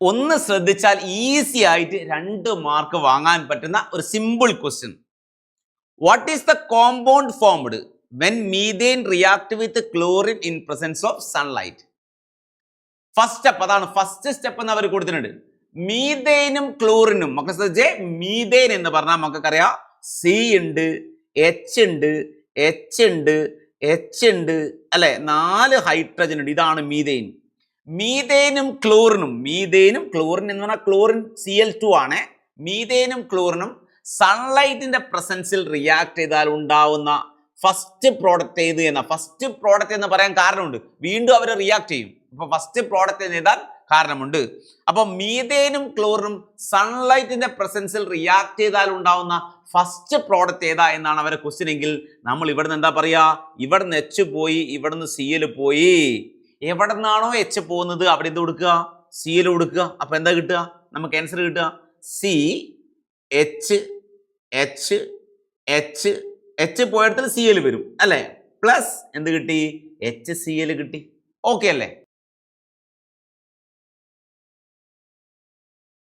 ഒന്ന് ശ്രദ്ധിച്ചാൽ ഈസി ആയിട്ട് 2 മാർക്ക് വാങ്ങാൻ പറ്റുന്ന ഒരു simple question. What is the compound formed when methane react with chlorine in presence of sunlight? First step, അതാണ് ഫസ്റ്റ് സ്റ്റെപ്പ് എന്ന് അവർ കൊടുത്തിട്ടുണ്ട്. മീഥേനും ക്ലോറിനും മക്കൾ ശ്രദ്ധിച്ചേ, മീഥേൻ എന്ന് പറഞ്ഞാൽ നമുക്കറിയാം സി ഉണ്ട്, എച്ച് ഉണ്ട്, എച്ച് ഉണ്ട്, എച്ച് ഉണ്ട് അല്ലെ, 4 ഹൈഡ്രജൻ ഉണ്ട്. ഇതാണ് മീഥേൻ. മീഥേനും ക്ലോറിനും എന്ന് പറഞ്ഞാൽ ക്ലോറിൻ Cl2 ആണ്. മീഥേനും ക്ലോറിനും സൺലൈറ്റിന്റെ പ്രസൻസിൽ റിയാക്ട് ചെയ്താൽ ഉണ്ടാവുന്ന ഫസ്റ്റ് പ്രോഡക്റ്റ് ഏത് എന്ന, ഫസ്റ്റ് പ്രോഡക്റ്റ് എന്ന് പറയാൻ കാരണമുണ്ട്. വീണ്ടും അവർ റിയാക്ട് ചെയ്യും. അപ്പൊ ഫസ്റ്റ് പ്രോഡക്റ്റ് എന്ന് എഴുതാൻ കാരണമുണ്ട്. അപ്പൊ മീഥേനും ക്ലോറിനും സൺലൈറ്റിന്റെ പ്രസൻസിൽ റിയാക്ട് ചെയ്താൽ ഉണ്ടാവുന്ന ഫസ്റ്റ് പ്രോഡക്റ്റ് ഏതാ എന്നാണ് അവരെ ക്വസ്റ്റ്യൻ എങ്കിൽ നമ്മൾ ഇവിടുന്ന് എന്താ പറയാ, ഇവിടുന്ന് എച്ച് പോയി, ഇവിടുന്ന് Cl പോയി. എവിടെ നിന്നാണോ എച്ച് പോകുന്നത് അവിടെ എന്ത് കൊടുക്കുക, Cl കൊടുക്കുക. അപ്പൊ എന്താ കിട്ടുക, നമുക്ക് ആൻസർ കിട്ടുക C H H H H പോയിടത്തിൽ Cl വരും അല്ലെ, പ്ലസ് എന്ത് കിട്ടി, HCl കിട്ടി. ഓക്കെ അല്ലേ?